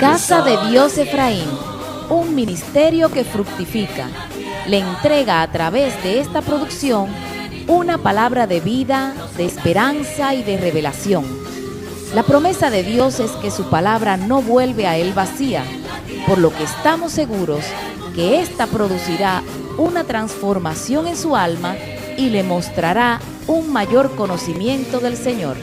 Casa de Dios Efraín, un ministerio que fructifica, le entrega a través de esta producción una palabra de vida, de esperanza y de revelación. La promesa de Dios es que su palabra no vuelve a él vacía, por lo que estamos seguros que ésta producirá una transformación en su alma y le mostrará un mayor conocimiento del Señor.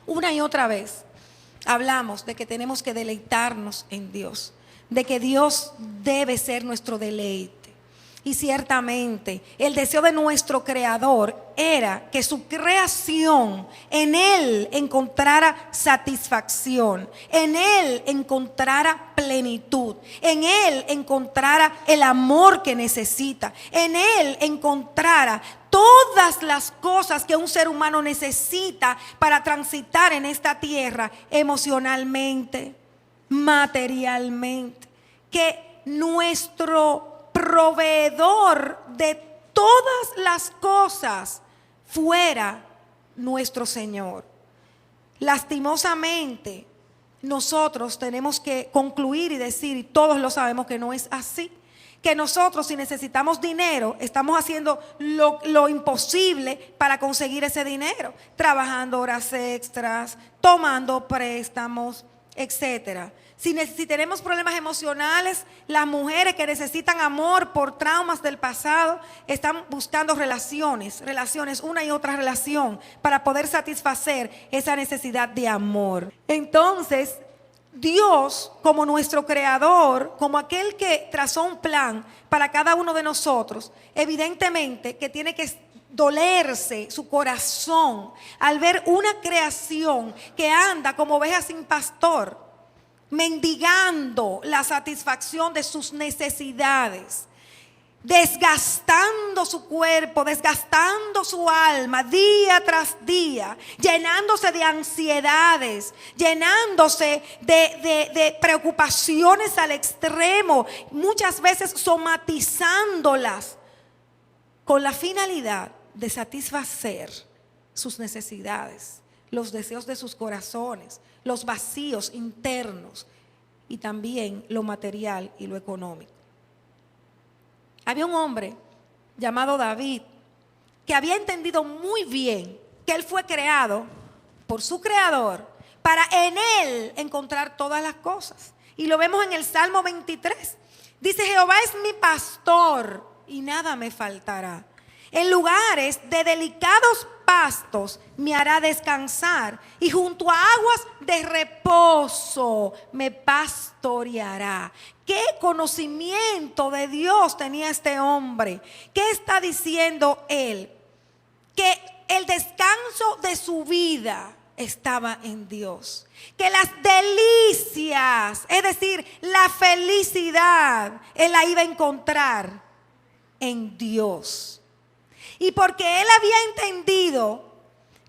Una y otra vez hablamos de que tenemos que deleitarnos en Dios, de que Dios debe ser nuestro deleite. Y ciertamente el deseo de nuestro Creador era que su creación en Él encontrara satisfacción, en Él encontrara plenitud, en Él encontrara el amor que necesita, en Él encontrara todas las cosas que un ser humano necesita para transitar en esta tierra emocionalmente, materialmente, que nuestro proveedor de todas las cosas fuera nuestro Señor. Lastimosamente, nosotros tenemos que concluir y decir, y todos lo sabemos, que no es así. Que nosotros, si necesitamos dinero, estamos haciendo lo imposible para conseguir ese dinero, trabajando horas extras, tomando préstamos, etcétera. Si tenemos problemas emocionales, las mujeres que necesitan amor por traumas del pasado están buscando relaciones, una y otra relación para poder satisfacer esa necesidad de amor. Entonces, Dios, como nuestro creador, como aquel que trazó un plan para cada uno de nosotros, evidentemente que tiene que dolerse su corazón al ver una creación que anda como oveja sin pastor, mendigando la satisfacción de sus necesidades, desgastando su cuerpo, desgastando su alma día tras día, llenándose de ansiedades, llenándose de preocupaciones al extremo, muchas veces somatizándolas con la finalidad de satisfacer sus necesidades, los deseos de sus corazones, los vacíos internos y también lo material y lo económico. Había un hombre llamado David que había entendido muy bien que él fue creado por su creador para en él encontrar todas las cosas. Y lo vemos en el Salmo 23. Dice: Jehová es mi pastor y nada me faltará. En lugares de delicados pastos me hará descansar y junto a aguas de reposo me pastoreará. ¿Qué conocimiento de Dios tenía este hombre? ¿Qué está diciendo él? Que el descanso de su vida estaba en Dios. Que las delicias, es decir, la felicidad, él la iba a encontrar en Dios. Y porque él había entendido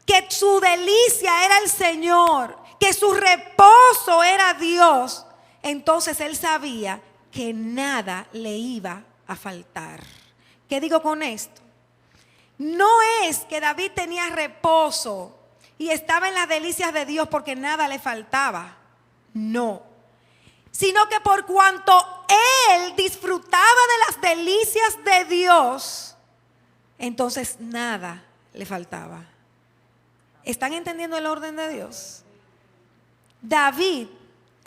que su delicia era el Señor, que su reposo era Dios, entonces él sabía que nada le iba a faltar. ¿Qué digo con esto? No es que David tenía reposo y estaba en las delicias de Dios porque nada le faltaba. No. Sino que por cuanto él disfrutaba de las delicias de Dios, entonces nada le faltaba. ¿Están entendiendo el orden de Dios? David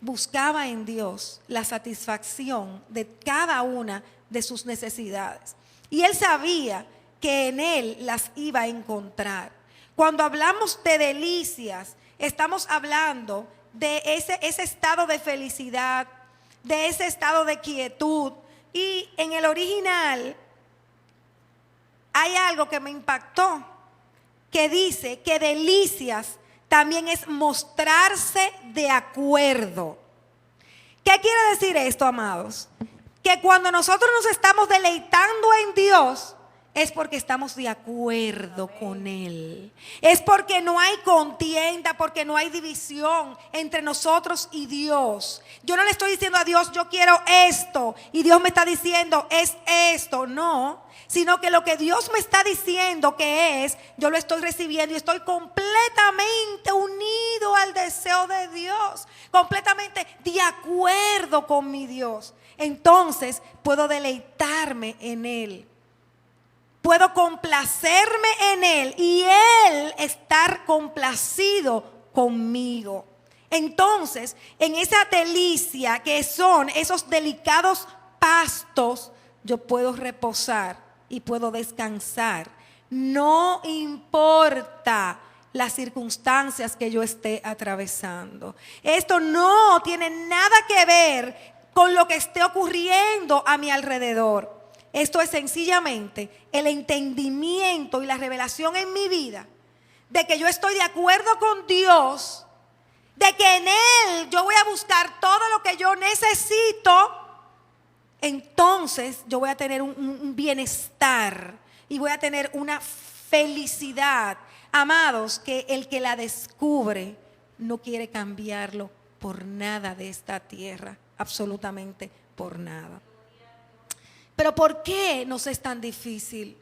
buscaba en Dios la satisfacción de cada una de sus necesidades. Y él sabía que en él las iba a encontrar. Cuando hablamos de delicias, estamos hablando de ese estado de felicidad, de ese estado de quietud. Y en el original hay algo que me impactó, que dice que delicias también es mostrarse de acuerdo. ¿Qué quiere decir esto, amados? Que cuando nosotros nos estamos deleitando en Dios, es porque estamos de acuerdo con Él. Es porque no hay contienda, porque no hay división entre nosotros y Dios. Yo no le estoy diciendo a Dios, yo quiero esto, y Dios me está diciendo, es esto. No, sino que lo que Dios me está diciendo que es, yo lo estoy recibiendo y estoy completamente unido al deseo de Dios, completamente de acuerdo con mi Dios. Entonces puedo deleitarme en Él. Puedo complacerme en Él y Él estar complacido conmigo. Entonces, en esa delicia que son esos delicados pastos, yo puedo reposar y puedo descansar. No importa las circunstancias que yo esté atravesando. Esto no tiene nada que ver con lo que esté ocurriendo a mi alrededor. Esto es sencillamente el entendimiento y la revelación en mi vida de que yo estoy de acuerdo con Dios, de que en Él yo voy a buscar todo lo que yo necesito. Entonces yo voy a tener un bienestar y voy a tener una felicidad, amados, que el que la descubre no quiere cambiarlo por nada de esta tierra, absolutamente por nada. Pero ¿por qué nos es tan difícil?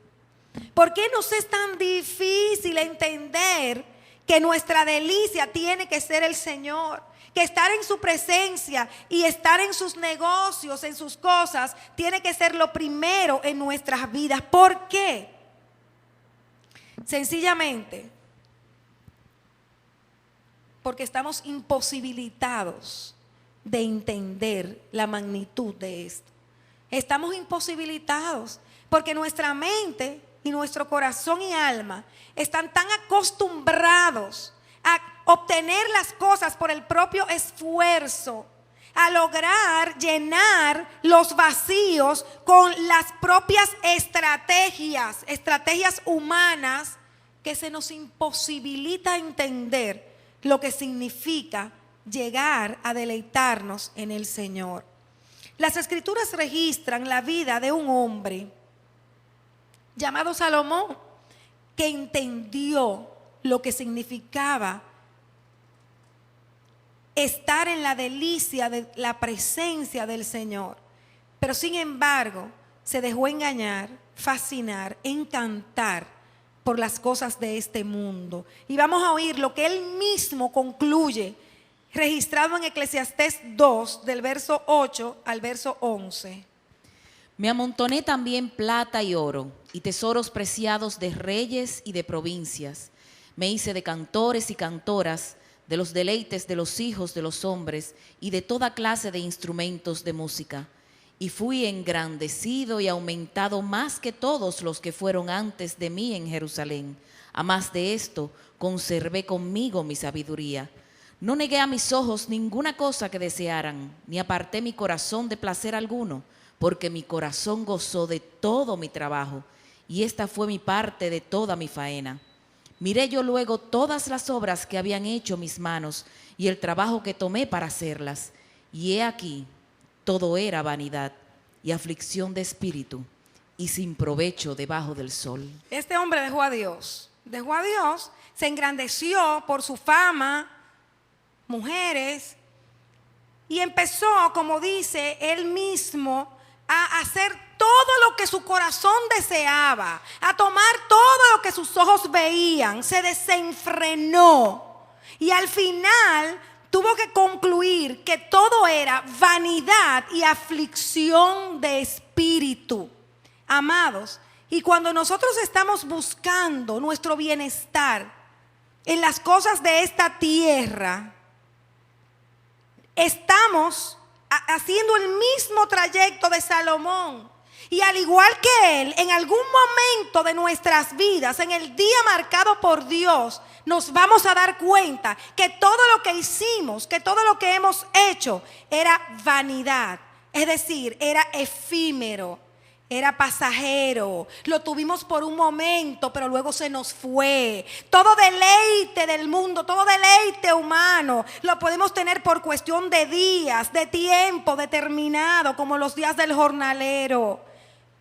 ¿Por qué nos es tan difícil entender que nuestra delicia tiene que ser el Señor? Que estar en su presencia y estar en sus negocios, en sus cosas, tiene que ser lo primero en nuestras vidas. ¿Por qué? Sencillamente, porque estamos imposibilitados de entender la magnitud de esto. Estamos imposibilitados porque nuestra mente y nuestro corazón y alma están tan acostumbrados a obtener las cosas por el propio esfuerzo, a lograr llenar los vacíos con las propias estrategias humanas, que se nos imposibilita entender lo que significa llegar a deleitarnos en el Señor. Las Escrituras registran la vida de un hombre llamado Salomón, que entendió lo que significaba estar en la delicia de la presencia del Señor. Pero sin embargo, se dejó engañar, fascinar, encantar por las cosas de este mundo. Y vamos a oír lo que él mismo concluye, registrado en Eclesiastés 2, del verso 8 al verso 11. Me amontoné también plata y oro, y tesoros preciados de reyes y de provincias. Me hice de cantores y cantoras, de los deleites de los hijos de los hombres, y de toda clase de instrumentos de música. Y fui engrandecido y aumentado más que todos los que fueron antes de mí en Jerusalén. A más de esto, conservé conmigo mi sabiduría. No negué a mis ojos ninguna cosa que desearan, ni aparté mi corazón de placer alguno, porque mi corazón gozó de todo mi trabajo, y esta fue mi parte de toda mi faena. Miré yo luego todas las obras que habían hecho mis manos, y el trabajo que tomé para hacerlas, y he aquí, todo era vanidad y aflicción de espíritu, y sin provecho debajo del sol. Este hombre dejó a Dios, se engrandeció por su fama, mujeres, y empezó, como dice él mismo, a hacer todo lo que su corazón deseaba, a tomar todo lo que sus ojos veían. Se desenfrenó y al final tuvo que concluir que todo era vanidad y aflicción de espíritu. Amados, y cuando nosotros estamos buscando nuestro bienestar en las cosas de esta tierra, estamos haciendo el mismo trayecto de Salomón. Y al igual que él, en algún momento de nuestras vidas, en el día marcado por Dios, nos vamos a dar cuenta que todo lo que hicimos, que todo lo que hemos hecho era vanidad. Es decir, era efímero, era pasajero, lo tuvimos por un momento, pero luego se nos fue. Todo deleite del mundo, todo deleite humano, lo podemos tener por cuestión de días, de tiempo determinado, como los días del jornalero.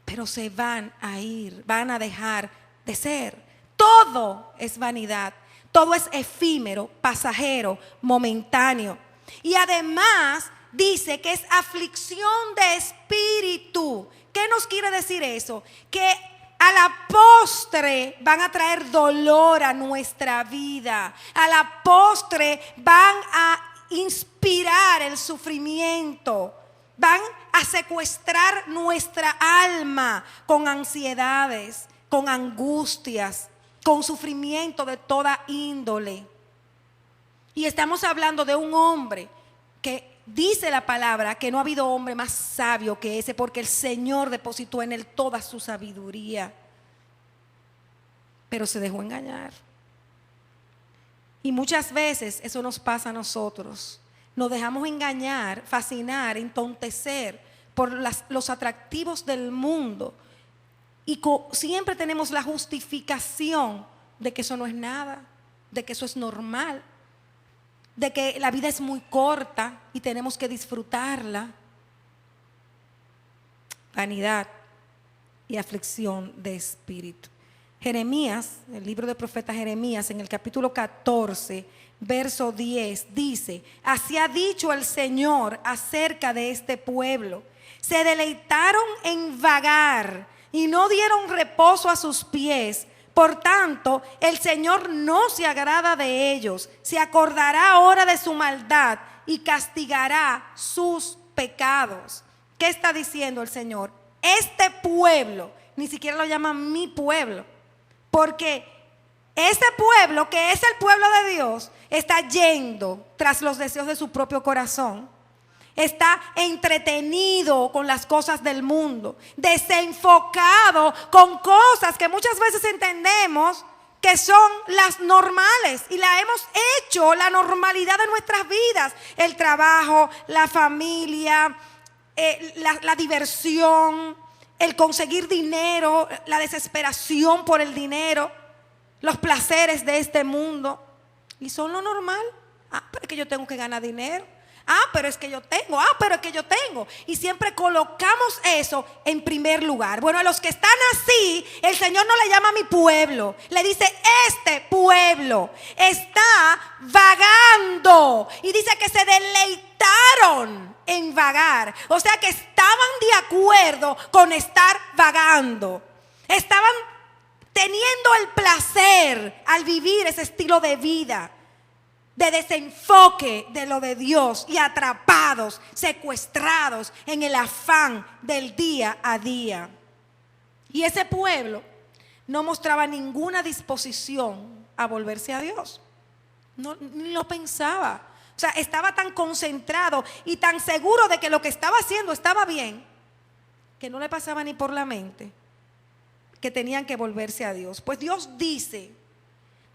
pero se van a ir, van a dejar de ser. Todo es vanidad, todo es efímero, pasajero, momentáneo. Y además dice que es aflicción de espíritu. ¿Qué nos quiere decir eso? Que a la postre van a traer dolor a nuestra vida. A la postre van a inspirar el sufrimiento. Van a secuestrar nuestra alma con ansiedades, con angustias, con sufrimiento de toda índole. Y estamos hablando de un hombre que dice la palabra que no ha habido hombre más sabio que ese, porque el Señor depositó en él toda su sabiduría. Pero se dejó engañar. Y muchas veces eso nos pasa a nosotros. Nos dejamos engañar, fascinar, entontecer por los atractivos del mundo. Y siempre tenemos la justificación de que eso no es nada, de que eso es normal, de que la vida es muy corta y tenemos que disfrutarla. Vanidad y aflicción de espíritu. Jeremías, el libro del profeta Jeremías, en el capítulo 14, verso 10, dice: así ha dicho el Señor acerca de este pueblo. Se deleitaron en vagar y no dieron reposo a sus pies. Por tanto, el Señor no se agrada de ellos. Se acordará ahora de su maldad y castigará sus pecados. ¿Qué está diciendo el Señor? Este pueblo, ni siquiera lo llaman mi pueblo, porque ese pueblo, que es el pueblo de Dios, está yendo tras los deseos de su propio corazón. Está entretenido con las cosas del mundo, desenfocado con cosas que muchas veces entendemos que son las normales y la hemos hecho la normalidad de nuestras vidas. El trabajo, la familia, la diversión, el conseguir dinero, la desesperación por el dinero, los placeres de este mundo. Y son lo normal. Pero es que yo tengo que ganar dinero. Pero es que yo tengo. Pero es que yo tengo. Y siempre colocamos eso en primer lugar. Bueno, a los que están así, el Señor no le llama a mi pueblo. Le dice: este pueblo está vagando. Y dice que se deleitaron en vagar. O sea que estaban de acuerdo con estar vagando. Estaban teniendo el placer al vivir ese estilo de vida, de desenfoque de lo de Dios, y atrapados, secuestrados en el afán del día a día. Y ese pueblo no mostraba ninguna disposición a volverse a Dios. No, ni lo pensaba. O sea, estaba tan concentrado y tan seguro de que lo que estaba haciendo estaba bien, que no le pasaba ni por la mente que tenían que volverse a Dios. Pues Dios dice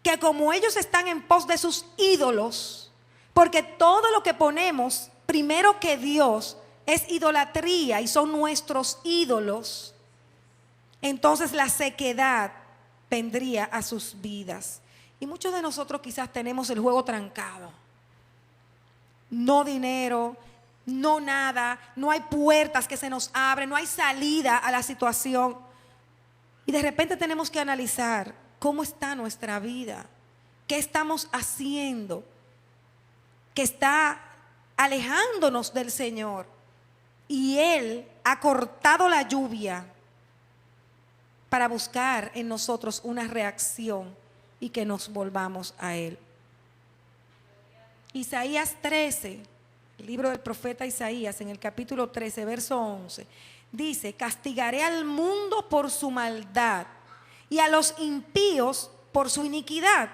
que como ellos están en pos de sus ídolos, porque todo lo que ponemos primero que Dios es idolatría y son nuestros ídolos, entonces la sequedad vendría a sus vidas. Y muchos de nosotros quizás tenemos el juego trancado. No dinero, no nada, no hay puertas que se nos abren, no hay salida a la situación. Y de repente tenemos que analizar cómo está nuestra vida, qué estamos haciendo, que está alejándonos del Señor. Y Él ha cortado la lluvia para buscar en nosotros una reacción y que nos volvamos a Él. Isaías 13, el libro del profeta Isaías, en el capítulo 13, verso 11, dice: castigaré al mundo por su maldad y a los impíos por su iniquidad,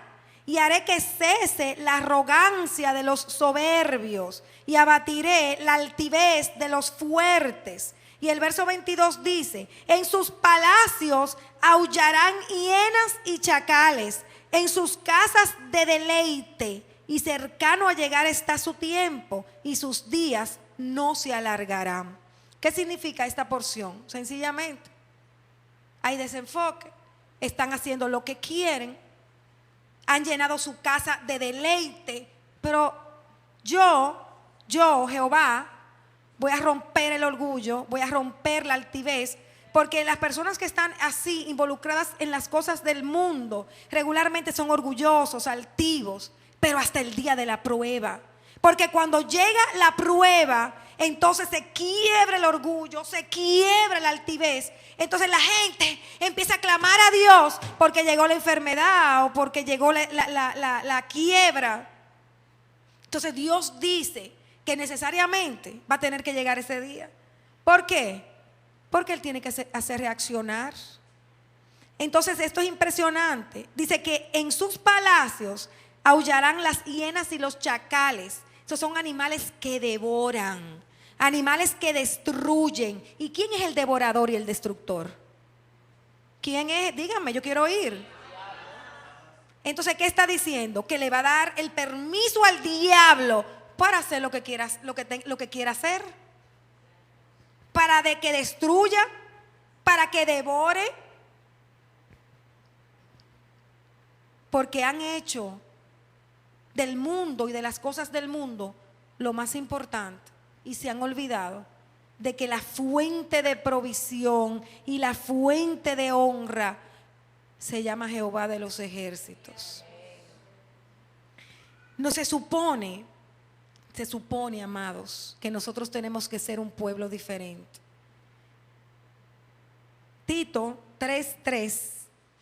y haré que cese la arrogancia de los soberbios y abatiré la altivez de los fuertes. Y el verso 22 dice: en sus palacios aullarán hienas y chacales, en sus casas de deleite, y cercano a llegar está su tiempo, y sus días no se alargarán. ¿Qué significa esta porción? Sencillamente, hay desenfoque, están haciendo lo que quieren, han llenado su casa de deleite, pero yo, Jehová, voy a romper el orgullo, voy a romper la altivez, Porque las personas que están así involucradas en las cosas del mundo regularmente son orgullosos, altivos, pero hasta el día de la prueba. Porque cuando llega la prueba, entonces se quiebra el orgullo, se quiebra la altivez. Entonces la gente empieza a clamar a Dios porque llegó la enfermedad o porque llegó la quiebra. Entonces Dios dice que necesariamente va a tener que llegar ese día. ¿Por qué? Porque Él tiene que hacer reaccionar. Entonces esto es impresionante. Dice que en sus palacios aullarán las hienas y los chacales. Esos son animales que devoran, animales que destruyen. ¿Y quién es el devorador y el destructor? ¿Quién es? Díganme, yo quiero oír. Entonces, ¿qué está diciendo? Que le va a dar el permiso al diablo para hacer lo que quiera hacer. Para que destruya, para que devore. Porque han hecho del mundo y de las cosas del mundo lo más importante y se han olvidado de que la fuente de provisión y la fuente de honra se llama Jehová de los ejércitos. No se supone, amados, que nosotros tenemos que ser un pueblo diferente. Tito 3:3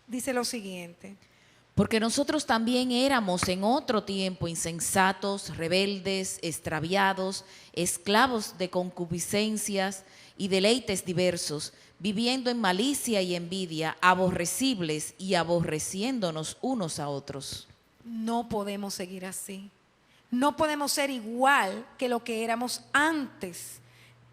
dice lo siguiente: porque nosotros también éramos en otro tiempo insensatos, rebeldes, extraviados, esclavos de concupiscencias y deleites diversos, viviendo en malicia y envidia, aborrecibles y aborreciéndonos unos a otros. No podemos seguir así. No podemos ser igual que lo que éramos antes.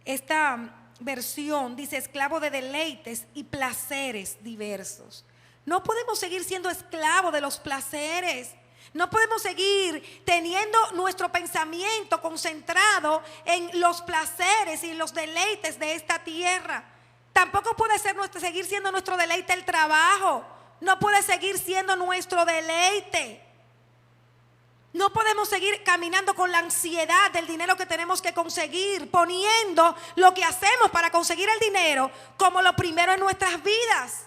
Esta versión dice esclavo de deleites y placeres diversos. No podemos seguir siendo esclavos de los placeres. No podemos seguir teniendo nuestro pensamiento concentrado en los placeres y los deleites de esta tierra. Tampoco puede ser seguir siendo nuestro deleite el trabajo. No puede seguir siendo nuestro deleite. No podemos seguir caminando con la ansiedad del dinero que tenemos que conseguir, poniendo lo que hacemos para conseguir el dinero como lo primero en nuestras vidas.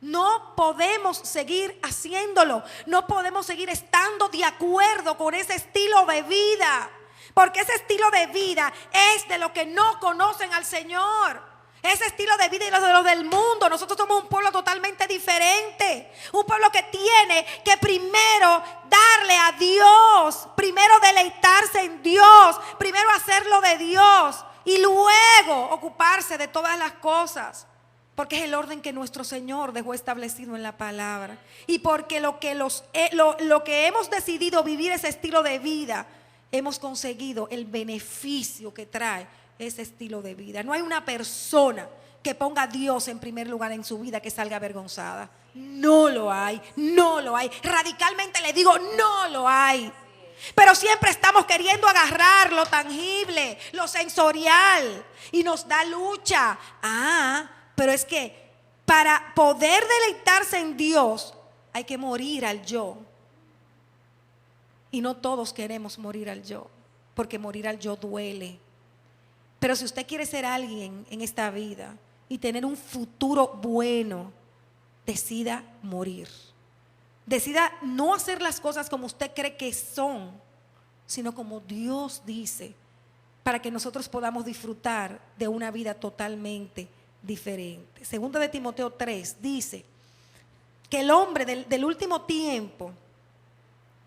No podemos seguir haciéndolo. No podemos seguir estando de acuerdo con ese estilo de vida. Porque ese estilo de vida es de los que no conocen al Señor. Ese estilo de vida y los del mundo. Nosotros somos un pueblo totalmente diferente. Un pueblo que tiene que primero darle a Dios. Primero deleitarse en Dios. Primero hacerlo de Dios. Y luego ocuparse de todas las cosas. Porque es el orden que nuestro Señor dejó establecido en la palabra. Y porque lo que hemos decidido vivir ese estilo de vida, hemos conseguido el beneficio que trae ese estilo de vida. No hay una persona que ponga a Dios en primer lugar en su vida que salga avergonzada. No lo hay, no lo hay. Radicalmente le digo, no lo hay. Pero siempre estamos queriendo agarrar lo tangible, lo sensorial, y nos da lucha. Pero es que para poder deleitarse en Dios hay que morir al yo. Y no todos queremos morir al yo, porque morir al yo duele. Pero si usted quiere ser alguien en esta vida y tener un futuro bueno, decida morir. Decida no hacer las cosas como usted cree que son, sino como Dios dice, para que nosotros podamos disfrutar de una vida totalmente diferente. Segunda de Timoteo 3 dice que el hombre del último tiempo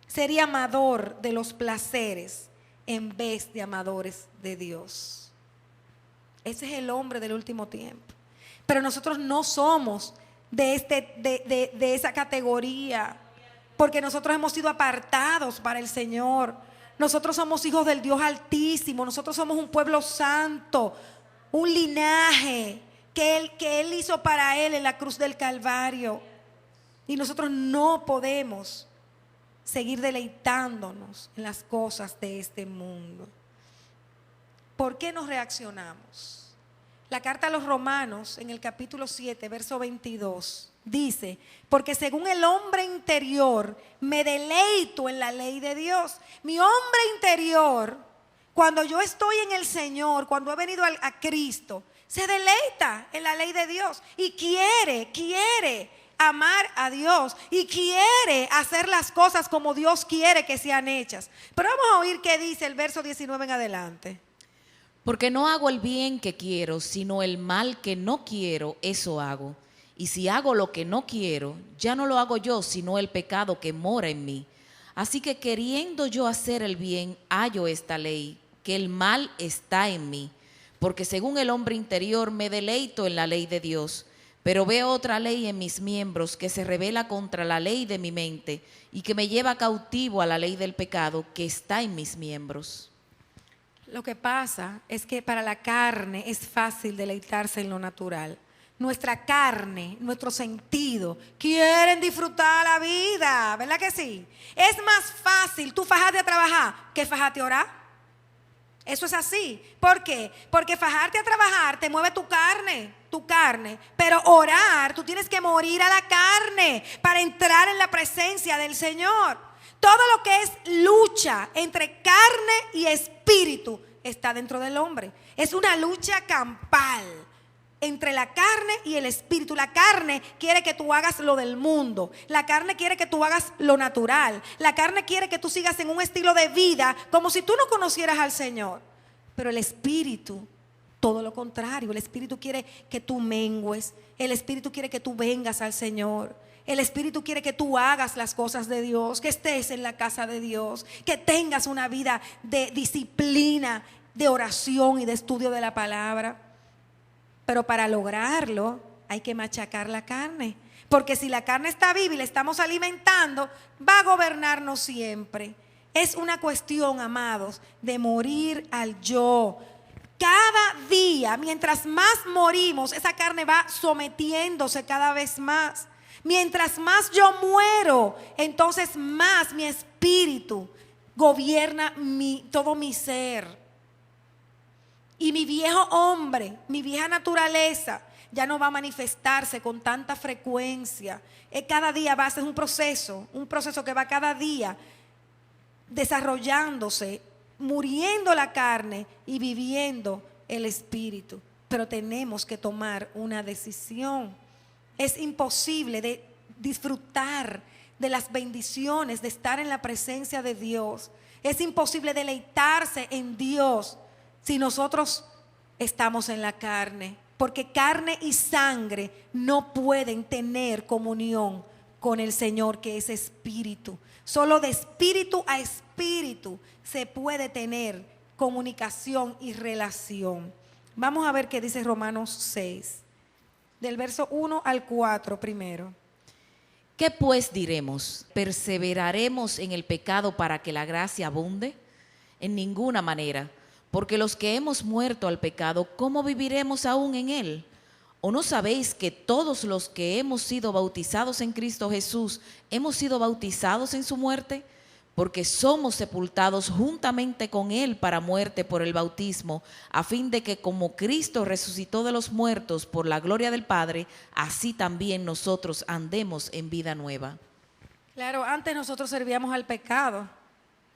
sería amador de los placeres en vez de amadores de Dios. Ese es el hombre del último tiempo. Pero nosotros no somos de esa categoría, porque nosotros hemos sido apartados para el Señor. Nosotros somos hijos del Dios Altísimo. Nosotros somos un pueblo santo, un linaje que Él hizo para Él en la cruz del Calvario. Y nosotros no podemos seguir deleitándonos en las cosas de este mundo. ¿Por qué nos reaccionamos? La carta a los Romanos, en el capítulo 7, verso 22, dice: porque según el hombre interior me deleito en la ley de Dios. Mi hombre interior, cuando yo estoy en el Señor, cuando he venido a Cristo, se deleita en la ley de Dios y quiere amar a Dios y quiere hacer las cosas como Dios quiere que sean hechas. Pero vamos a oír qué dice el verso 19 en adelante. Porque no hago el bien que quiero, sino el mal que no quiero, eso hago. Y si hago lo que no quiero, ya no lo hago yo, sino el pecado que mora en mí. Así que queriendo yo hacer el bien, hallo esta ley, que el mal está en mí. Porque según el hombre interior me deleito en la ley de Dios, pero veo otra ley en mis miembros que se rebela contra la ley de mi mente y que me lleva cautivo a la ley del pecado que está en mis miembros. Lo que pasa es que para la carne es fácil deleitarse en lo natural. Nuestra carne, nuestro sentido, quieren disfrutar la vida, ¿verdad que sí? Es más fácil tú fajarte a trabajar que fajarte a orar. Eso es así. ¿Por qué? Porque fajarte a trabajar te mueve tu carne. Pero orar, tú tienes que morir a la carne para entrar en la presencia del Señor. Todo lo que es lucha entre carne y espíritu está dentro del hombre. Es una lucha campal entre la carne y el espíritu. La carne quiere que tú hagas lo del mundo. La carne quiere que tú hagas lo natural. La carne quiere que tú sigas en un estilo de vida como si tú no conocieras al Señor. Pero el espíritu, todo lo contrario. El espíritu quiere que tú mengues. El espíritu quiere que tú vengas al Señor. El espíritu quiere que tú hagas las cosas de Dios, que estés en la casa de Dios, que tengas una vida de disciplina, de oración y de estudio de la palabra. Pero para lograrlo hay que machacar la carne. Porque si la carne está viva y la estamos alimentando, va a gobernarnos siempre. Es una cuestión, amados, de morir al yo. Cada día, mientras más morimos, esa carne va sometiéndose cada vez más. Mientras más yo muero, entonces más mi espíritu gobierna todo mi ser. Y mi viejo hombre, mi vieja naturaleza, ya no va a manifestarse con tanta frecuencia. Cada día va a ser un proceso que va cada día desarrollándose, muriendo la carne y viviendo el espíritu. Pero tenemos que tomar una decisión. Es imposible de disfrutar de las bendiciones, de estar en la presencia de Dios. Es imposible deleitarse en Dios si nosotros estamos en la carne, porque carne y sangre no pueden tener comunión con el Señor, que es espíritu. Solo de espíritu a espíritu se puede tener comunicación y relación. Vamos a ver qué dice Romanos 6, del verso 1 al 4 primero. ¿Qué pues diremos? ¿Perseveraremos en el pecado para que la gracia abunde? En ninguna manera. Porque los que hemos muerto al pecado, ¿cómo viviremos aún en él? ¿O no sabéis que todos los que hemos sido bautizados en Cristo Jesús, hemos sido bautizados en su muerte? Porque somos sepultados juntamente con él para muerte por el bautismo, a fin de que como Cristo resucitó de los muertos por la gloria del Padre, así también nosotros andemos en vida nueva. Claro, antes nosotros servíamos al pecado,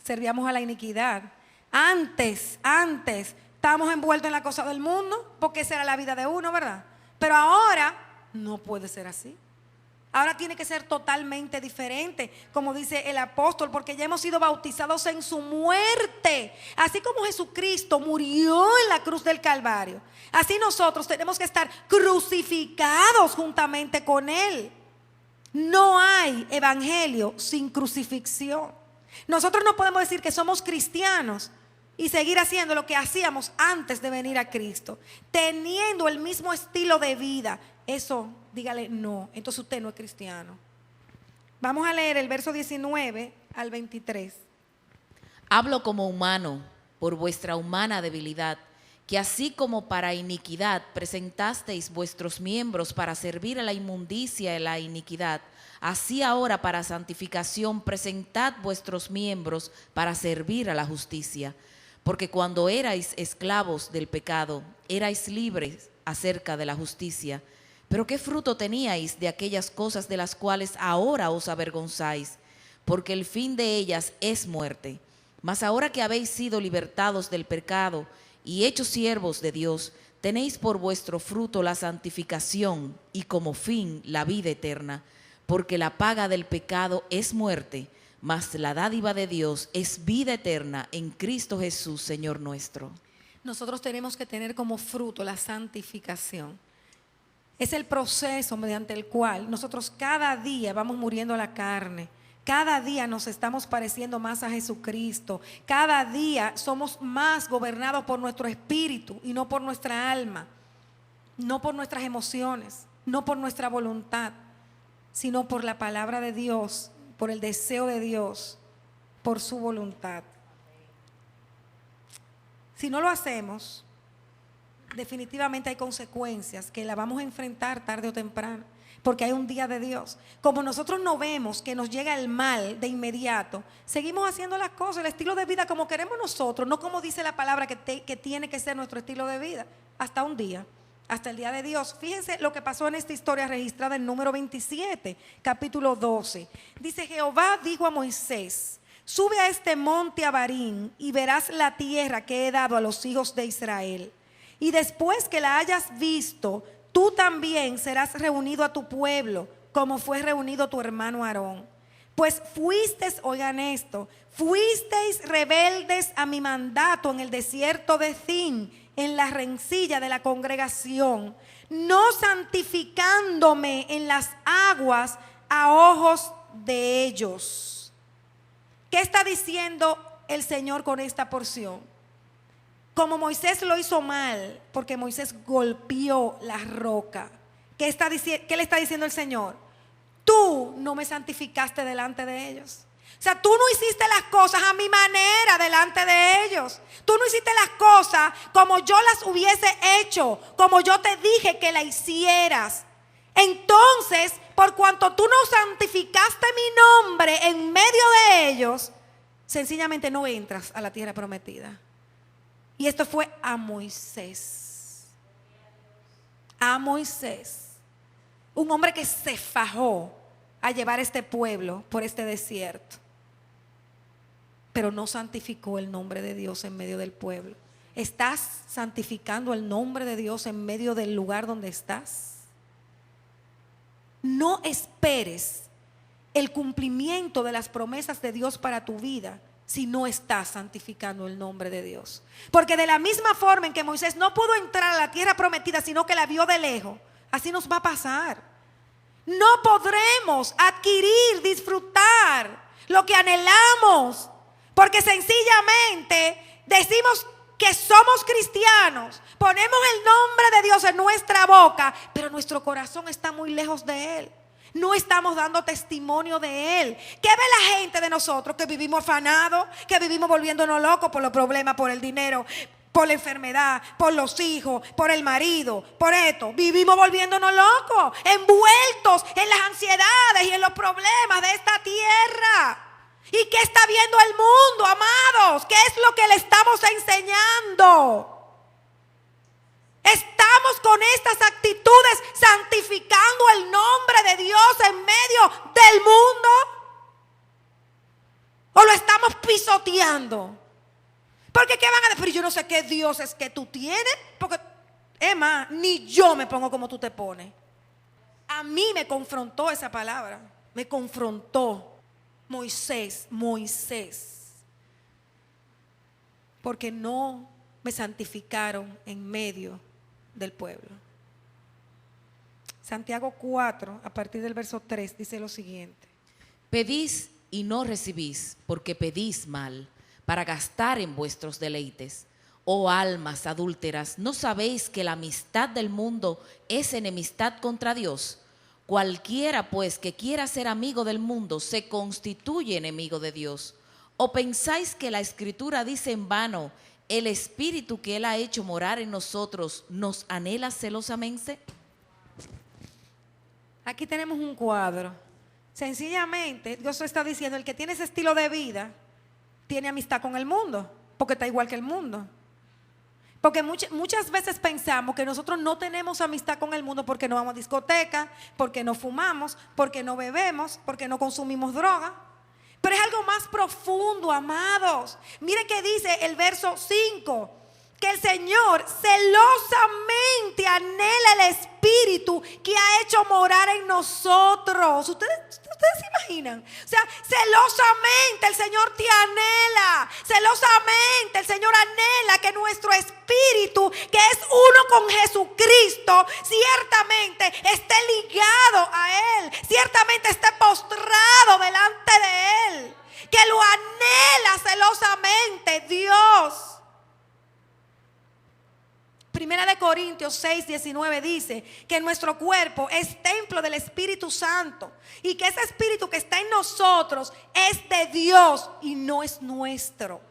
servíamos a la iniquidad. Antes estábamos envueltos en la cosa del mundo, porque esa era la vida de uno, ¿verdad? Pero ahora no puede ser así. Ahora tiene que ser totalmente diferente, como dice el apóstol, porque ya hemos sido bautizados en su muerte. Así como Jesucristo murió en la cruz del Calvario, así nosotros tenemos que estar crucificados juntamente con Él. No hay evangelio sin crucifixión. Nosotros no podemos decir que somos cristianos y seguir haciendo lo que hacíamos antes de venir a Cristo, teniendo el mismo estilo de vida. Eso, dígale no, entonces usted no es cristiano. Vamos a leer el verso 19 al 23. Hablo como humano, por vuestra humana debilidad, que así como para iniquidad presentasteis vuestros miembros para servir a la inmundicia y la iniquidad, así ahora para santificación presentad vuestros miembros para servir a la justicia. Porque cuando erais esclavos del pecado, erais libres acerca de la justicia. Pero ¿qué fruto teníais de aquellas cosas de las cuales ahora os avergonzáis? Porque el fin de ellas es muerte. Mas ahora que habéis sido libertados del pecado y hechos siervos de Dios, tenéis por vuestro fruto la santificación y como fin la vida eterna, porque la paga del pecado es muerte, mas la dádiva de Dios es vida eterna en Cristo Jesús, Señor nuestro. Nosotros tenemos que tener como fruto la santificación. Es el proceso mediante el cual nosotros cada día vamos muriendo a la carne. Cada día nos estamos pareciendo más a Jesucristo. Cada día somos más gobernados por nuestro espíritu y no por nuestra alma, no por nuestras emociones, no por nuestra voluntad, sino por la palabra de Dios, por el deseo de Dios, por su voluntad. Si no lo hacemos, definitivamente hay consecuencias que la vamos a enfrentar tarde o temprano, porque hay un día de Dios. Como nosotros no vemos que nos llega el mal de inmediato, seguimos haciendo las cosas, el estilo de vida como queremos nosotros, no como dice la palabra que tiene que ser nuestro estilo de vida, hasta un día, hasta el día de Dios. Fíjense lo que pasó en esta historia registrada en número 27, capítulo 12. Dice: Jehová dijo a Moisés: sube a este monte Abarín y verás la tierra que he dado a los hijos de Israel. Y después que la hayas visto, tú también serás reunido a tu pueblo, como fue reunido tu hermano Aarón. Pues fuisteis, oigan esto, fuisteis rebeldes a mi mandato en el desierto de Zin, en la rencilla de la congregación, no santificándome en las aguas a ojos de ellos. ¿Qué está diciendo el Señor con esta porción? Como Moisés lo hizo mal, porque Moisés golpeó la roca. ¿Qué le está diciendo el Señor? Tú no me santificaste delante de ellos. O sea, tú no hiciste las cosas a mi manera delante de ellos. Tú no hiciste las cosas como yo las hubiese hecho, como yo te dije que las hicieras. Entonces, por cuanto tú no santificaste mi nombre en medio de ellos, sencillamente no entras a la tierra prometida. Y esto fue a Moisés. A Moisés. Un hombre que se fajó a llevar este pueblo por este desierto. Pero no santificó el nombre de Dios en medio del pueblo. ¿Estás santificando el nombre de Dios en medio del lugar donde estás? No esperes el cumplimiento de las promesas de Dios para tu vida si no estás santificando el nombre de Dios. Porque de la misma forma en que Moisés no pudo entrar a la tierra prometida, sino que la vio de lejos, así nos va a pasar. No podremos adquirir, disfrutar lo que anhelamos, porque sencillamente decimos que somos cristianos, ponemos el nombre de Dios en nuestra boca, pero nuestro corazón está muy lejos de Él. No estamos dando testimonio de Él. ¿Qué ve la gente de nosotros? Que vivimos afanados, que vivimos volviéndonos locos por los problemas, por el dinero, por la enfermedad, por los hijos, por el marido, por esto. Vivimos volviéndonos locos, envueltos en las ansiedades y en los problemas de esta tierra. ¿Y qué está viendo el mundo, amados? ¿Qué es lo que le estamos enseñando? Estamos con estas actitudes santificando el nombre de Dios en medio del mundo, o lo estamos pisoteando. Porque ¿qué van a decir? Pero yo no sé qué Dios es que tú tienes, porque Emma, ni yo me pongo como tú te pones. A mí me confrontó esa palabra, me confrontó Moisés, porque no me santificaron en medio del pueblo. Santiago 4, a partir del verso 3, dice lo siguiente: Pedís y no recibís, porque pedís mal, para gastar en vuestros deleites. Oh almas adúlteras, ¿no sabéis que la amistad del mundo es enemistad contra Dios? Cualquiera pues que quiera ser amigo del mundo se constituye enemigo de Dios. ¿O pensáis que la Escritura dice en vano: el Espíritu que Él ha hecho morar en nosotros nos anhela celosamente? Aquí tenemos un cuadro. Sencillamente, Dios está diciendo: el que tiene ese estilo de vida tiene amistad con el mundo, porque está igual que el mundo. Porque muchas veces pensamos que nosotros no tenemos amistad con el mundo porque no vamos a discoteca, porque no fumamos, porque no bebemos, porque no consumimos droga. Pero es algo más profundo, amados. Mire que dice el verso 5: que el Señor celosamente anhela el Espíritu que ha hecho morar en nosotros. ¿Ustedes se imaginan? O sea, celosamente el Señor te anhela. Celosamente el Señor anhela que nuestro espíritu, que es uno con Jesucristo, ciertamente esté ligado a Él. Ciertamente esté postrado delante de Él. Que lo anhela celosamente Dios. Primera de Corintios 6:19 dice que nuestro cuerpo es templo del Espíritu Santo y que ese Espíritu que está en nosotros es de Dios y no es nuestro.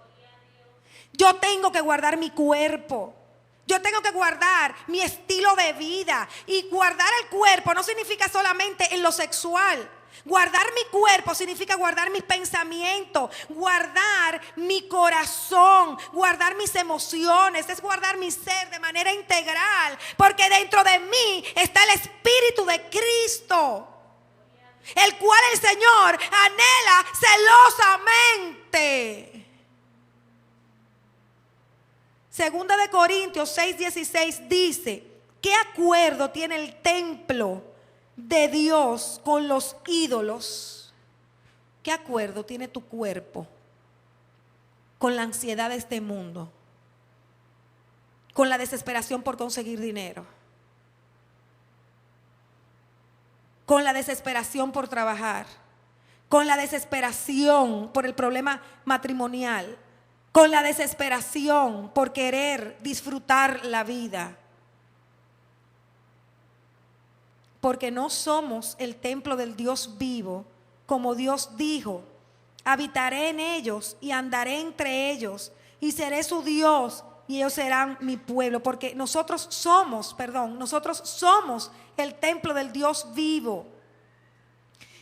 Yo tengo que guardar mi cuerpo. Yo tengo que guardar mi estilo de vida. Y guardar el cuerpo no significa solamente en lo sexual. Guardar mi cuerpo significa guardar mis pensamientos, guardar mi corazón, guardar mis emociones, es guardar mi ser de manera integral, porque dentro de mí está el Espíritu de Cristo, el cual el Señor anhela celosamente. Segunda de Corintios 6:16 dice: ¿qué acuerdo tiene el templo de Dios con los ídolos? ¿Qué acuerdo tiene tu cuerpo con la ansiedad de este mundo? Con la desesperación por conseguir dinero, con la desesperación por trabajar, con la desesperación por el problema matrimonial, con la desesperación por querer disfrutar la vida. Porque no somos el templo del Dios vivo, como Dios dijo: habitaré en ellos y andaré entre ellos y seré su Dios y ellos serán mi pueblo. Porque nosotros somos el templo del Dios vivo.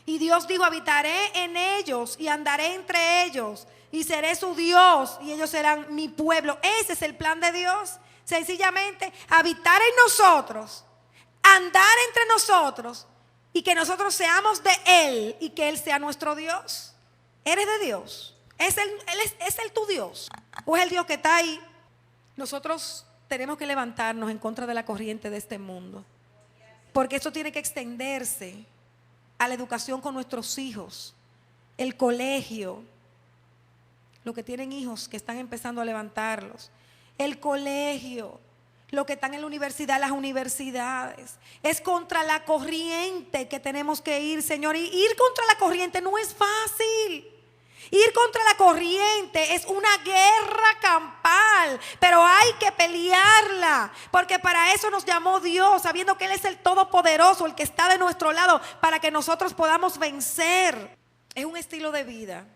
Y Dios dijo: habitaré en ellos y andaré entre ellos y seré su Dios y ellos serán mi pueblo. Ese es el plan de Dios. Sencillamente habitar en nosotros, andar entre nosotros y que nosotros seamos de Él y que Él sea nuestro Dios. ¿Eres de Dios? ¿Es Él tu Dios? ¿O es el Dios que está ahí? Nosotros tenemos que levantarnos en contra de la corriente de este mundo, porque esto tiene que extenderse a la educación con nuestros hijos, el colegio, los que tienen hijos que están empezando a levantarlos, el colegio, los que están en la universidad, las universidades. Es contra la corriente que tenemos que ir, Señor. Y ir contra la corriente no es fácil. Ir contra la corriente es una guerra campal, pero hay que pelearla, porque para eso nos llamó Dios, sabiendo que Él es el Todopoderoso, el que está de nuestro lado, para que nosotros podamos vencer. Es un estilo de vida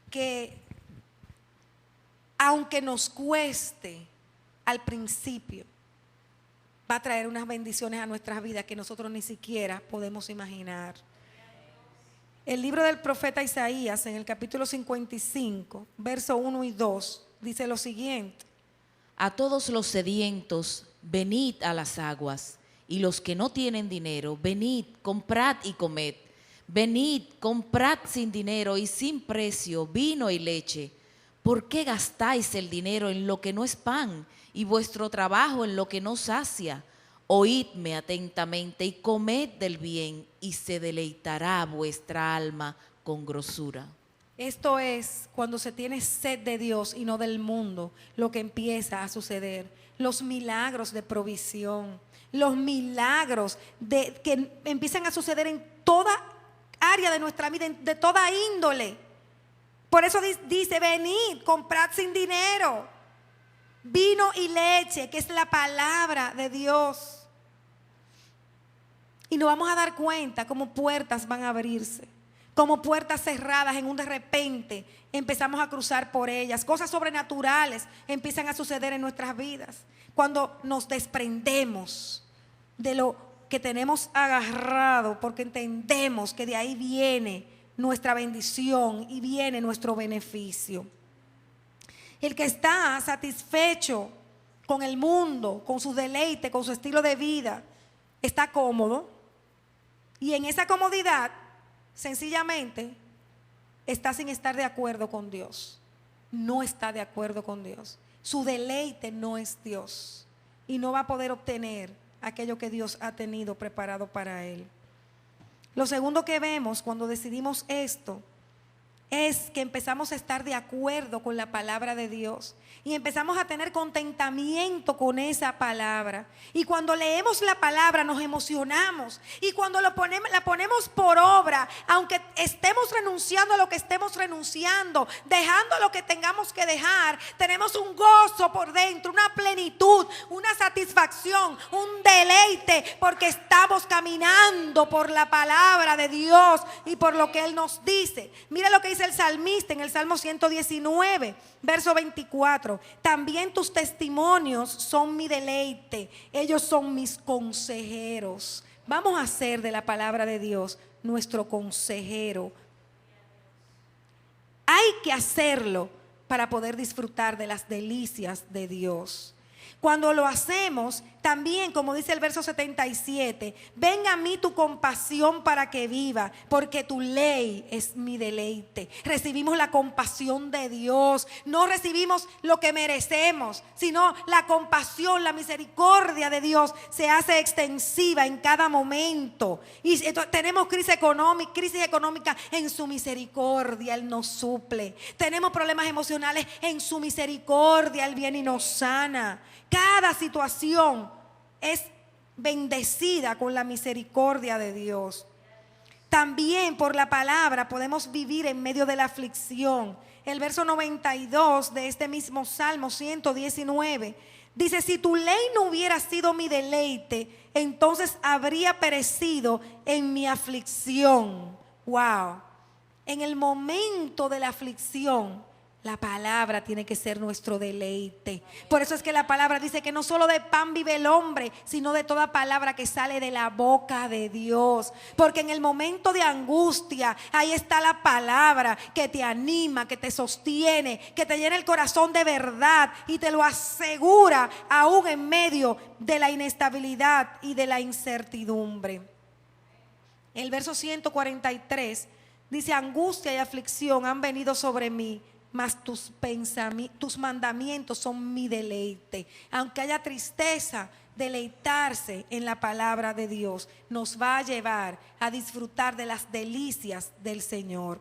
que, aunque nos cueste al principio, va a traer unas bendiciones a nuestras vidas que nosotros ni siquiera podemos imaginar. El libro del profeta Isaías, en el capítulo 55, verso 1 y 2, dice lo siguiente: a todos los sedientos, venid a las aguas, y los que no tienen dinero, venid, comprad y comed. Venid, comprad sin dinero y sin precio vino y leche. ¿Por qué gastáis el dinero en lo que no es pan y vuestro trabajo en lo que no sacia? Oídme atentamente y comed del bien, y se deleitará vuestra alma con grosura. Esto es cuando se tiene sed de Dios y no del mundo, lo que empieza a suceder. Los milagros de provisión, los milagros que empiezan a suceder en toda área de nuestra vida, de toda índole. Por eso dice: venid, comprad sin dinero vino y leche, que es la palabra de Dios. Y nos vamos a dar cuenta cómo puertas van a abrirse, como puertas cerradas en un de repente empezamos a cruzar por ellas. Cosas sobrenaturales empiezan a suceder en nuestras vidas cuando nos desprendemos de lo que tenemos agarrado, porque entendemos que de ahí viene nuestra bendición y viene nuestro beneficio. El que está satisfecho con el mundo, con su deleite, con su estilo de vida, está cómodo, y en esa comodidad sencillamente está sin estar de acuerdo con Dios. No está de acuerdo con Dios. su deleite no es Dios y no va a poder obtener aquello que Dios ha tenido preparado para él. Lo segundo que vemos cuando decidimos esto es que empezamos a estar de acuerdo con la palabra de Dios y empezamos a tener contentamiento con esa palabra. Y cuando leemos la palabra nos emocionamos, y cuando la ponemos por obra, aunque estemos renunciando a lo que estemos renunciando, dejando lo que tengamos que dejar, tenemos un gozo por dentro, una plenitud, una satisfacción, un deleite, porque estamos caminando por la palabra de Dios y por lo que Él nos dice. Mira lo que dice el salmista en el Salmo 119, verso 24. También tus testimonios son mi deleite, ellos son mis consejeros. Vamos a hacer de la palabra de Dios nuestro consejero. Hay que hacerlo para poder disfrutar de las delicias de Dios. Cuando lo hacemos, también, como dice el verso 77, venga a mí tu compasión para que viva, porque tu ley es mi deleite. Recibimos la compasión de Dios, no recibimos lo que merecemos, sino la compasión, la misericordia de Dios se hace extensiva en cada momento. Y tenemos crisis económica, en su misericordia Él nos suple. Tenemos problemas emocionales, en su misericordia Él viene y nos sana. Cada situación es bendecida con la misericordia de Dios. También por la palabra podemos vivir en medio de la aflicción. El verso 92 de este mismo Salmo 119 dice: si tu ley no hubiera sido mi deleite, entonces habría perecido en mi aflicción. Wow. En el momento de la aflicción, la palabra tiene que ser nuestro deleite. Por eso es que la palabra dice que no solo de pan vive el hombre, sino de toda palabra que sale de la boca de Dios. Porque en el momento de angustia, ahí está la palabra que te anima, que te sostiene, que te llena el corazón de verdad y te lo asegura aún en medio de la inestabilidad y de la incertidumbre. El verso 143 dice: angustia y aflicción han venido sobre mí, mas tus mandamientos son mi deleite. Aunque haya tristeza, deleitarse en la palabra de Dios nos va a llevar a disfrutar de las delicias del Señor.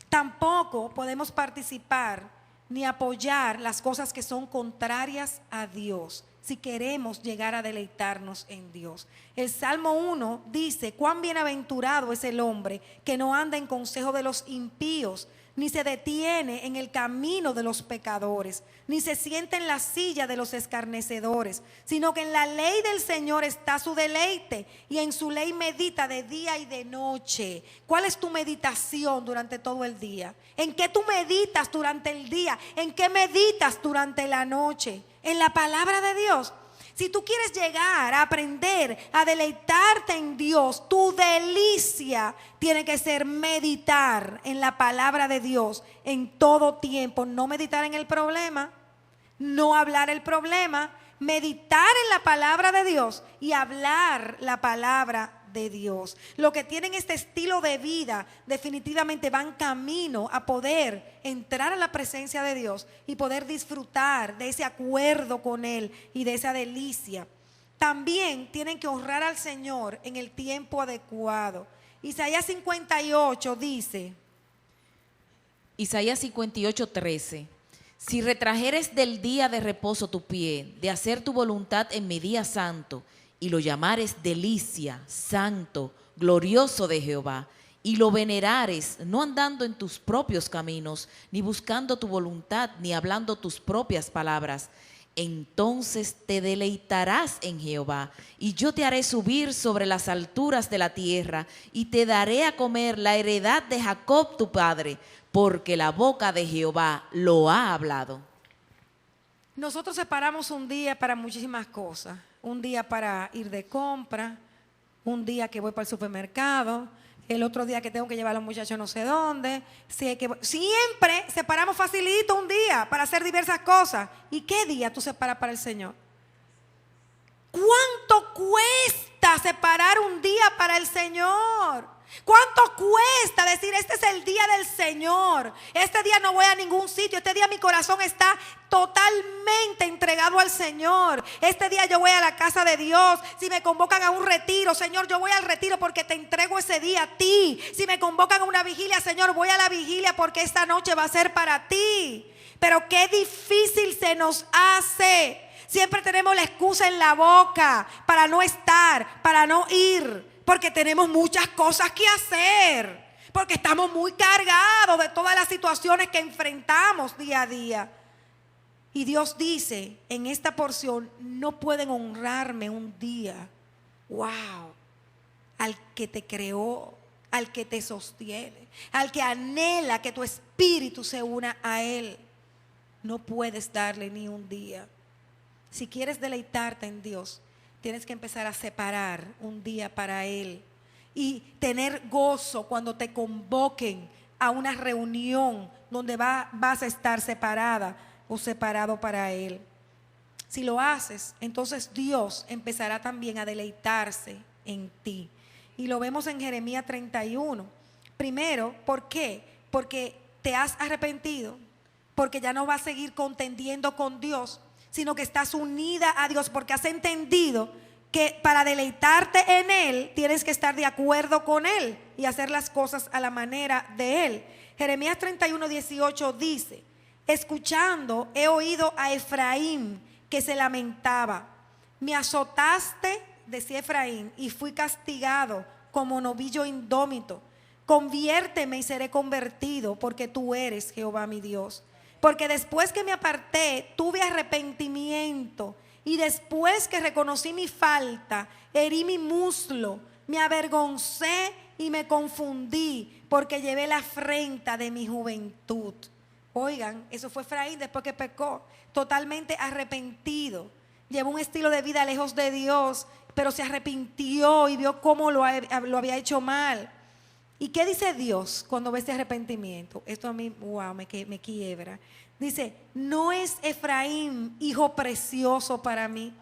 Tampoco podemos participar ni apoyar las cosas que son contrarias a Dios si queremos llegar a deleitarnos en Dios. El Salmo 1 dice: cuán bienaventurado es el hombre que no anda en consejo de los impíos, ni se detiene en el camino de los pecadores, ni se sienta en la silla de los escarnecedores, sino que en la ley del Señor está su deleite, y en su ley medita de día y de noche. ¿Cuál es tu meditación durante todo el día? ¿En qué tú meditas durante el día? ¿En qué meditas durante la noche? En la palabra de Dios. Si tú quieres llegar a aprender a deleitarte en Dios, tu delicia tiene que ser meditar en la palabra de Dios en todo tiempo. No meditar en el problema, no hablar el problema, meditar en la palabra de Dios y hablar la palabra de Dios. Los que tienen este estilo de vida definitivamente van camino a poder entrar a la presencia de Dios y poder disfrutar de ese acuerdo con Él y de esa delicia. También tienen que honrar al Señor en el tiempo adecuado. Isaías 58 dice: Isaías 58:13: si retrajeres del día de reposo tu pie, de hacer tu voluntad en mi día santo, y lo llamares delicia, santo, glorioso de Jehová, y lo venerares, no andando en tus propios caminos, ni buscando tu voluntad, ni hablando tus propias palabras, entonces te deleitarás en Jehová, y yo te haré subir sobre las alturas de la tierra, y te daré a comer la heredad de Jacob tu padre, porque la boca de Jehová lo ha hablado. Nosotros separamos un día para muchísimas cosas. Un día para ir de compra, un día que voy para el supermercado, el otro día que tengo que llevar a los muchachos no sé dónde. Siempre separamos facilito un día para hacer diversas cosas. ¿Y qué día tú separas para el Señor? ¿Cuánto cuesta separar un día para el Señor? ¿Cuánto cuesta decir, este es el día del Señor? Este día no voy a ningún sitio. Este día mi corazón está totalmente entregado al Señor. Este día yo voy a la casa de Dios. Si me convocan a un retiro, Señor, yo voy al retiro porque te entrego ese día a ti. Si me convocan a una vigilia, Señor, voy a la vigilia porque esta noche va a ser para ti. Pero qué difícil se nos hace. Siempre tenemos la excusa en la boca para no estar, para no ir. Porque tenemos muchas cosas que hacer. Porque estamos muy cargados de todas las situaciones que enfrentamos día a día. Y Dios dice en esta porción, no pueden honrarme un día. Wow. Al que te creó, al que te sostiene, al que anhela que tu espíritu se una a Él. No puedes darle ni un día. Si quieres deleitarte en Dios, tienes que empezar a separar un día para Él y tener gozo cuando te convoquen a una reunión donde vas a estar separada o separado para Él. Si lo haces, entonces Dios empezará también a deleitarse en ti. Y lo vemos en Jeremías 31. Primero, ¿por qué? Porque te has arrepentido, porque ya no vas a seguir contendiendo con Dios, sino que estás unida a Dios porque has entendido que para deleitarte en Él tienes que estar de acuerdo con Él y hacer las cosas a la manera de Él. Jeremías 31:18 dice: escuchando he oído a Efraín que se lamentaba. Me azotaste, decía Efraín, y fui castigado como novillo indómito. Conviérteme y seré convertido, porque tú eres Jehová mi Dios. Porque después que me aparté, tuve arrepentimiento. Y después que reconocí mi falta, herí mi muslo, me avergoncé y me confundí, porque llevé la afrenta de mi juventud. Oigan, eso fue Efraín después que pecó, totalmente arrepentido. Llevó un estilo de vida lejos de Dios, pero se arrepintió y vio cómo lo había hecho mal. ¿Y qué dice Dios cuando ve este arrepentimiento? Esto a mí, wow, me quiebra. Dice: no es Efraín hijo precioso para mí,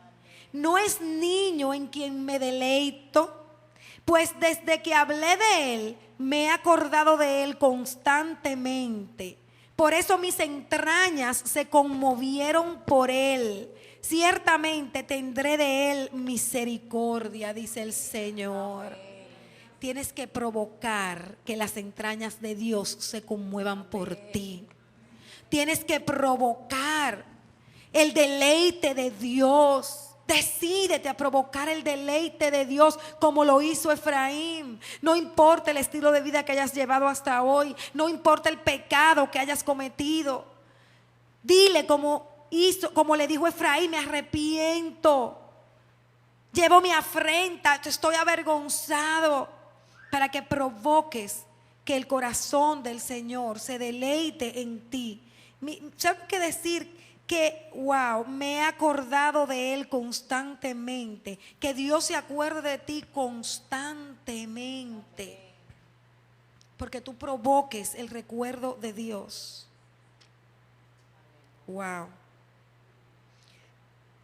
no es niño en quien me deleito, pues desde que hablé de él, me he acordado de él constantemente. Por eso mis entrañas se conmovieron por él. Ciertamente tendré de él misericordia, dice el Señor. Tienes que provocar que las entrañas de Dios se conmuevan por ti. Tienes que provocar el deleite de Dios. Decídete a provocar el deleite de Dios como lo hizo Efraín. No importa el estilo de vida que hayas llevado hasta hoy. No importa el pecado que hayas cometido. Dile como le dijo Efraín: me arrepiento. Llevo mi afrenta, estoy avergonzado. Para que provoques que el corazón del Señor se deleite en ti. ¿Sabes qué decir? Que wow, me he acordado de Él constantemente. Que Dios se acuerde de ti constantemente. Porque tú provoques el recuerdo de Dios. Wow.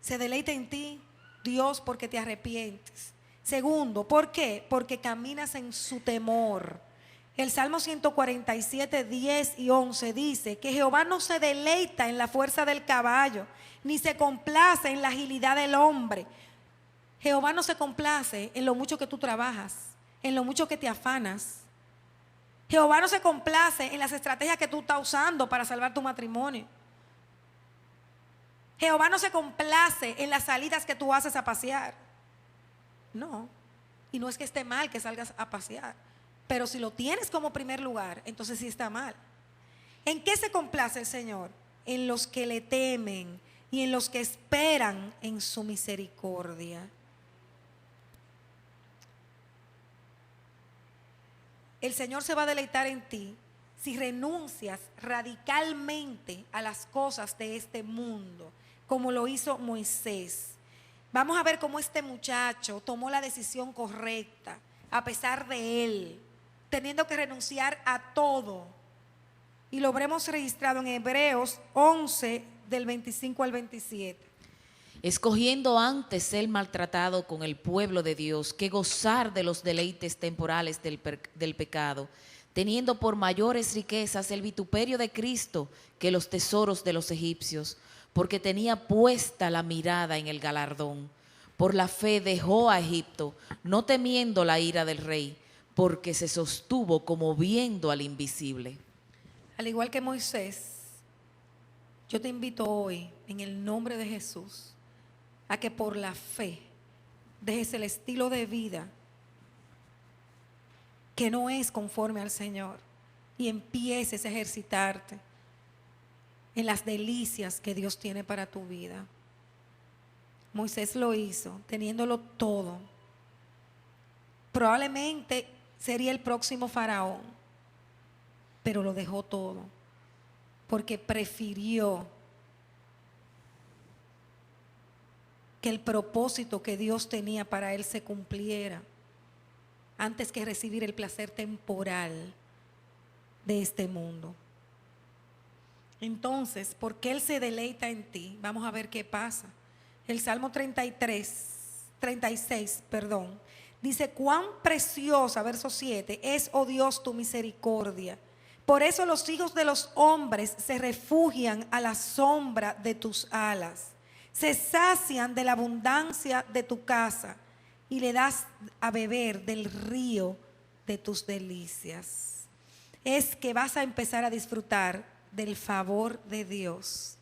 Se deleita en ti Dios porque te arrepientes. Segundo, ¿por qué? Porque caminas en su temor. El Salmo 147, 10 y 11 dice que Jehová no se deleita en la fuerza del caballo, ni se complace en la agilidad del hombre. Jehová no se complace en lo mucho que tú trabajas, en lo mucho que te afanas. Jehová no se complace en las estrategias que tú estás usando para salvar tu matrimonio. Jehová no se complace en las salidas que tú haces a pasear. No, y no es que esté mal que salgas a pasear, pero si lo tienes como primer lugar, entonces sí está mal. ¿En qué se complace el Señor? En los que le temen y en los que esperan en su misericordia. El Señor se va a deleitar en ti si renuncias radicalmente a las cosas de este mundo, como lo hizo Moisés. Vamos a ver cómo este muchacho tomó la decisión correcta, a pesar de él, teniendo que renunciar a todo. Y lo habremos registrado en Hebreos 11, del 25 al 27. escogiendo antes ser maltratado con el pueblo de Dios que gozar de los deleites temporales del pecado, teniendo por mayores riquezas el vituperio de Cristo que los tesoros de los egipcios, porque tenía puesta la mirada en el galardón. Por la fe dejó a Egipto, no temiendo la ira del rey, porque se sostuvo como viendo al invisible. Al igual que Moisés, yo te invito hoy, en el nombre de Jesús, a que por la fe dejes el estilo de vida que no es conforme al Señor y empieces a ejercitarte en las delicias que Dios tiene para tu vida. Moisés lo hizo, teniéndolo todo. Probablemente sería el próximo faraón, pero lo dejó todo, porque prefirió que el propósito que Dios tenía para él se cumpliera, antes que recibir el placer temporal de este mundo. Entonces, porque Él se deleita en ti, vamos a ver qué pasa. El Salmo 36, dice: cuán preciosa, verso 7, es, oh Dios, tu misericordia. Por eso los hijos de los hombres se refugian a la sombra de tus alas. Se sacian de la abundancia de tu casa y le das a beber del río de tus delicias. Es que vas a empezar a disfrutar del favor de Dios.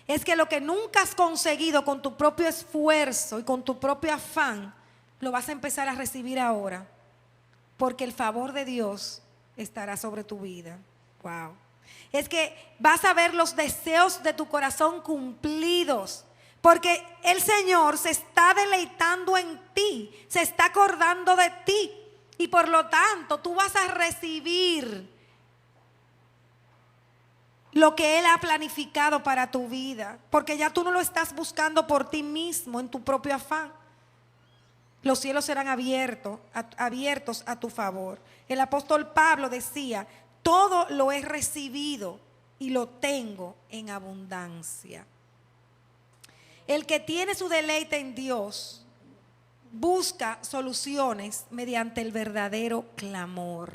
Es que lo que nunca has conseguido con tu propio esfuerzo y con tu propio afán, lo vas a empezar a recibir ahora, porque el favor de Dios estará sobre tu vida. Wow. Es que vas a ver los deseos de tu corazón cumplidos, porque el Señor se está deleitando en ti, se está acordando de ti, y por lo tanto tú vas a recibir lo que Él ha planificado para tu vida, porque ya tú no lo estás buscando por ti mismo en tu propio afán. Los cielos serán abiertos a tu favor. El apóstol Pablo decía: todo lo he recibido y lo tengo en abundancia. El que tiene su deleite en Dios busca soluciones mediante el verdadero clamor.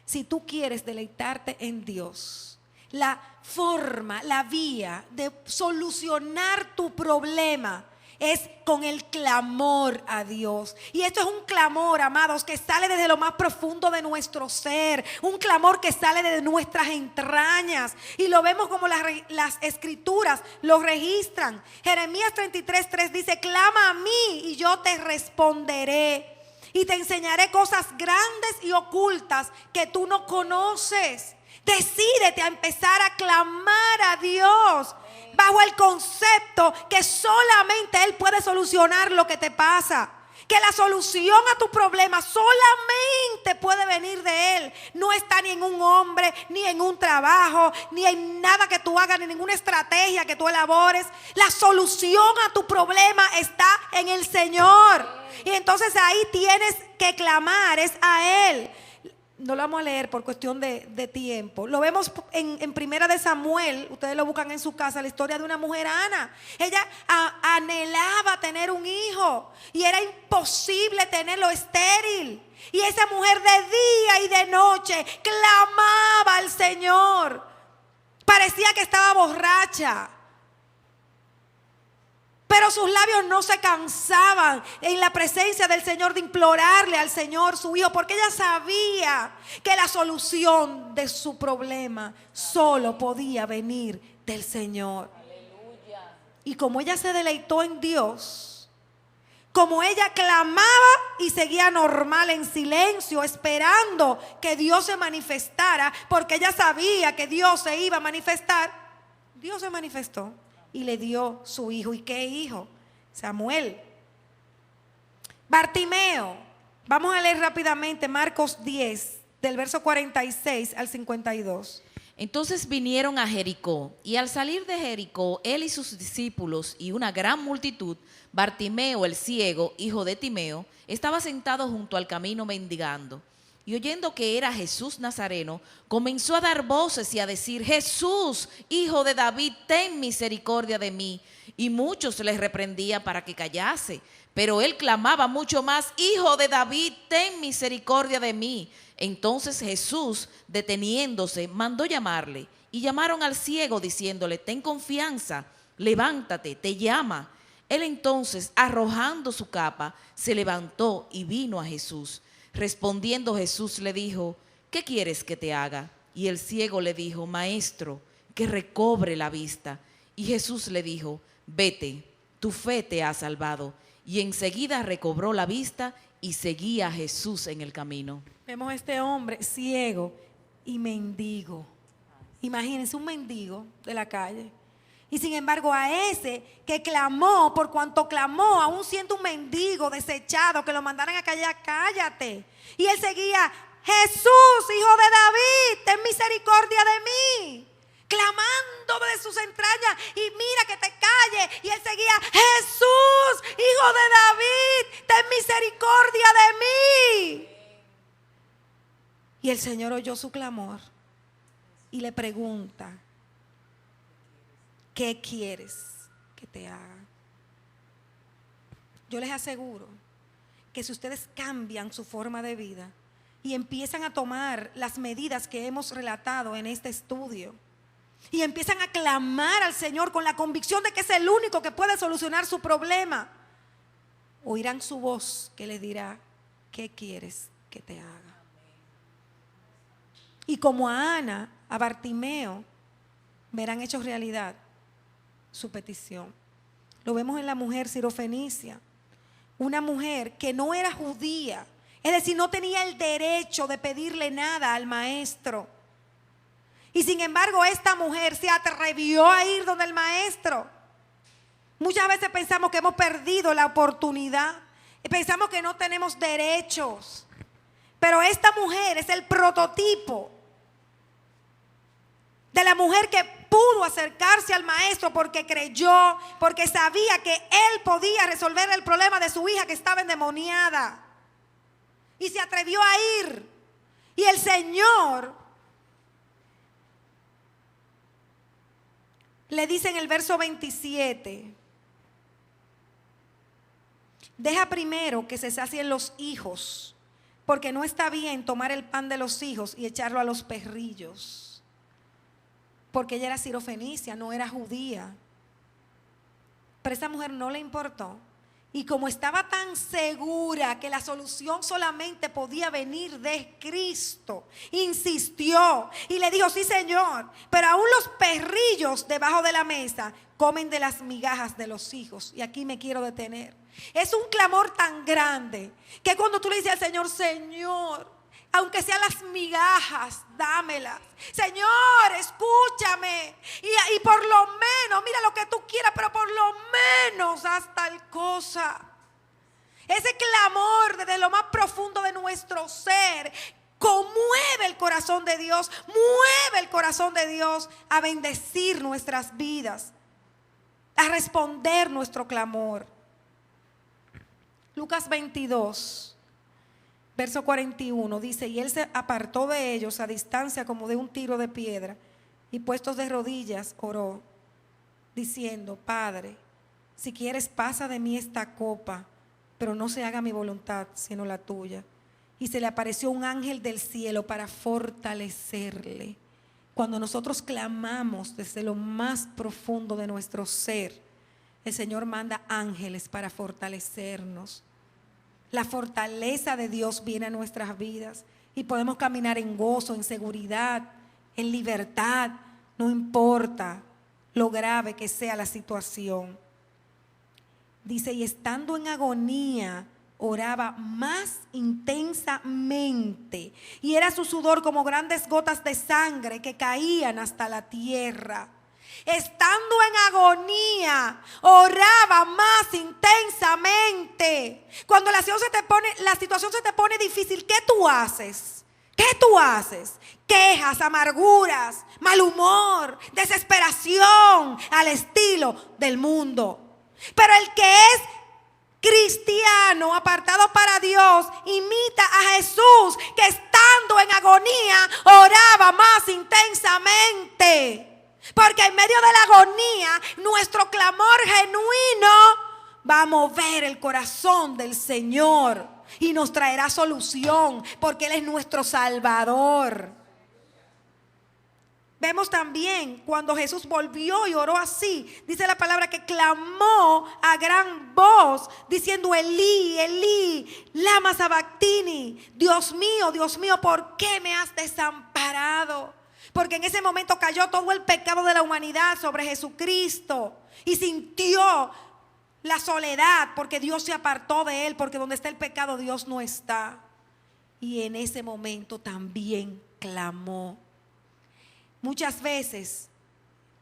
Si tú quieres deleitarte en Dios, la forma, la vía de solucionar tu problema es con el clamor a Dios. Y esto es un clamor, amados, que sale desde lo más profundo de nuestro ser, un clamor que sale de nuestras entrañas, y lo vemos como las escrituras lo registran. Jeremías 33:3 dice: clama a mí y yo te responderé y te enseñaré cosas grandes y ocultas que tú no conoces. Decídete a empezar a clamar a Dios bajo el concepto que solamente Él puede solucionar lo que te pasa, que la solución a tu problema solamente puede venir de Él. No está ni en un hombre, ni en un trabajo, ni en nada que tú hagas, ni en ninguna estrategia que tú elabores. La solución a tu problema está en el Señor, y entonces ahí tienes que clamar, es a Él. No lo vamos a leer por cuestión de tiempo. Lo vemos en Primera de Samuel. Ustedes lo buscan en su casa, la historia de una mujer, Ana. Ella anhelaba tener un hijo y era imposible tenerlo, estéril. Y esa mujer de día y de noche clamaba al Señor. Parecía que estaba borracha, pero sus labios no se cansaban en la presencia del Señor de implorarle al Señor su hijo, porque ella sabía que la solución de su problema solo podía venir del Señor. Aleluya. Y como ella se deleitó en Dios, como ella clamaba y seguía normal en silencio, esperando que Dios se manifestara, porque ella sabía que Dios se iba a manifestar, Dios se manifestó y le dio su hijo. ¿Y qué hijo? Samuel. Bartimeo. Vamos a leer rápidamente Marcos 10, del verso 46 al 52. Entonces vinieron a Jericó, y al salir de Jericó, él y sus discípulos y una gran multitud, Bartimeo el ciego, hijo de Timeo, estaba sentado junto al camino mendigando. Y oyendo que era Jesús Nazareno, comenzó a dar voces y a decir: Jesús, hijo de David, ten misericordia de mí. y muchos les reprendían para que callase. Pero él clamaba mucho más: Hijo de David, ten misericordia de mí. Entonces Jesús, deteniéndose, mandó llamarle. Y llamaron al ciego diciéndole: ten confianza, levántate, te llama. Él entonces, arrojando su capa, se levantó y vino a Jesús. Respondiendo Jesús le dijo: ¿qué quieres que te haga? Y el ciego le dijo: Maestro, que recobre la vista. Y Jesús le dijo: vete, tu fe te ha salvado. Y enseguida recobró la vista y seguía a Jesús en el camino. Vemos a este hombre ciego y mendigo. Imagínense, un mendigo de la calle. Y sin embargo a ese que clamó, por cuanto clamó, aún siendo un mendigo desechado, que lo mandaran a callar, cállate. Y él seguía: Jesús, Hijo de David, ten misericordia de mí. Clamando de sus entrañas, y mira que te calle. Y él seguía: Jesús, Hijo de David, ten misericordia de mí. Y el Señor oyó su clamor y le pregunta: ¿qué quieres que te haga? Yo les aseguro que si ustedes cambian su forma de vida y empiezan a tomar las medidas que hemos relatado en este estudio, y empiezan a clamar al Señor con la convicción de que es el único que puede solucionar su problema, oirán su voz que les dirá: ¿qué quieres que te haga? Y como a Ana, a Bartimeo, verán hecho realidad su petición. Lo vemos en la mujer sirofenicia, una mujer que no era judía, es decir, no tenía el derecho de pedirle nada al maestro. Y sin embargo esta mujer se atrevió a ir donde el maestro. Muchas veces pensamos que hemos perdido la oportunidad y pensamos que no tenemos derechos. Pero esta mujer es el prototipo de la mujer que pudo acercarse al maestro porque creyó, porque sabía que él podía resolver el problema de su hija que estaba endemoniada. Y se atrevió a ir. Y el Señor le dice en el verso 27: deja primero que se sacien los hijos, porque no está bien tomar el pan de los hijos y echarlo a los perrillos. Porque ella era sirofenicia, no era judía. Pero a esa mujer no le importó. Y como estaba tan segura que la solución solamente podía venir de Cristo, insistió y le dijo: sí, Señor, pero aún los perrillos debajo de la mesa comen de las migajas de los hijos. Y aquí me quiero detener. Es un clamor tan grande que cuando tú le dices al Señor: Señor, aunque sean las migajas, dámelas. Señor, escúchame. Y por lo menos, mira lo que tú quieras, pero por lo menos haz tal cosa. Ese clamor desde lo más profundo de nuestro ser conmueve el corazón de Dios, mueve el corazón de Dios a bendecir nuestras vidas, a responder nuestro clamor. Lucas 22. Verso 41 dice: y él se apartó de ellos a distancia como de un tiro de piedra, y puestos de rodillas oró, diciendo: Padre, si quieres, pasa de mí esta copa, pero no se haga mi voluntad sino la tuya. Y se le apareció un ángel del cielo para fortalecerle. Cuando nosotros clamamos desde lo más profundo de nuestro ser, el Señor manda ángeles para fortalecernos. La fortaleza de Dios viene a nuestras vidas y podemos caminar en gozo, en seguridad, en libertad, no importa lo grave que sea la situación. Dice: y estando en agonía, oraba más intensamente, y era su sudor como grandes gotas de sangre que caían hasta la tierra. Estando en agonía, oraba más intensamente. Cuando la situación se te pone difícil, ¿qué tú haces? ¿Qué tú haces? Quejas, amarguras, mal humor, desesperación, al estilo del mundo. Pero el que es cristiano, apartado para Dios, imita a Jesús, que estando en agonía, oraba más intensamente. Porque en medio de la agonía, nuestro clamor genuino va a mover el corazón del Señor y nos traerá solución, porque Él es nuestro Salvador. Vemos también cuando Jesús volvió y oró así, dice la palabra que clamó a gran voz diciendo: Elí, Elí, lama sabactini, Dios mío, ¿por qué me has desamparado? Porque en ese momento cayó todo el pecado de la humanidad sobre Jesucristo y sintió la soledad porque Dios se apartó de él, porque donde está el pecado Dios no está. Y en ese momento también clamó. Muchas veces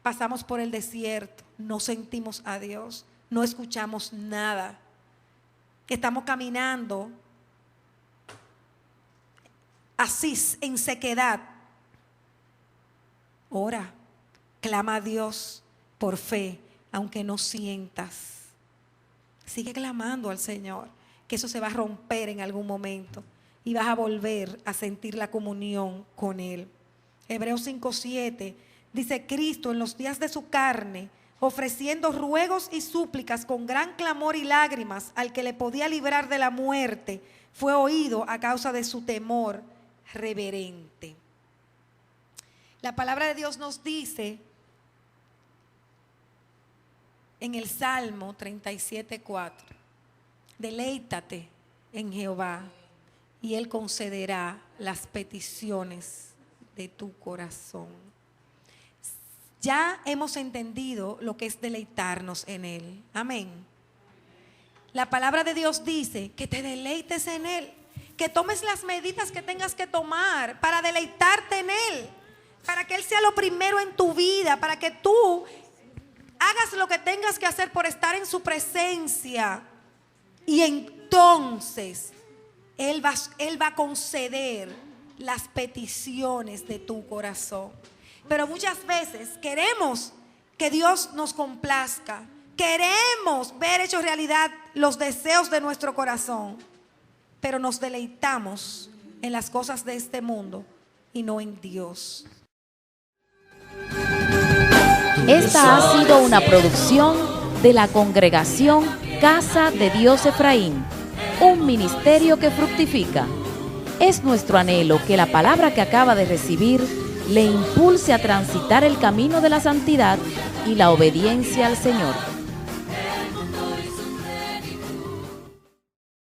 pasamos por el desierto, no sentimos a Dios, no escuchamos nada. Estamos caminando así en sequedad. Ora, clama a Dios por fe, aunque no sientas. Sigue clamando al Señor, que eso se va a romper en algún momento y vas a volver a sentir la comunión con Él. Hebreos 5:7 dice: Cristo en los días de su carne, ofreciendo ruegos y súplicas con gran clamor y lágrimas al que le podía librar de la muerte, fue oído a causa de su temor reverente. La palabra de Dios nos dice en el Salmo 37:4: deleítate en Jehová y Él concederá las peticiones de tu corazón. Ya hemos entendido lo que es deleitarnos en Él. Amén. La palabra de Dios dice que te deleites en Él, que tomes las medidas que tengas que tomar para deleitarte en Él, para que Él sea lo primero en tu vida, para que tú hagas lo que tengas que hacer por estar en su presencia. Y entonces Él va a conceder las peticiones de tu corazón. Pero muchas veces queremos que Dios nos complazca, queremos ver hechos realidad los deseos de nuestro corazón, pero nos deleitamos en las cosas de este mundo y no en Dios. Esta ha sido una producción de la Congregación Casa de Dios Efraín, un ministerio que fructifica. Es nuestro anhelo que la palabra que acaba de recibir le impulse a transitar el camino de la santidad y la obediencia al Señor.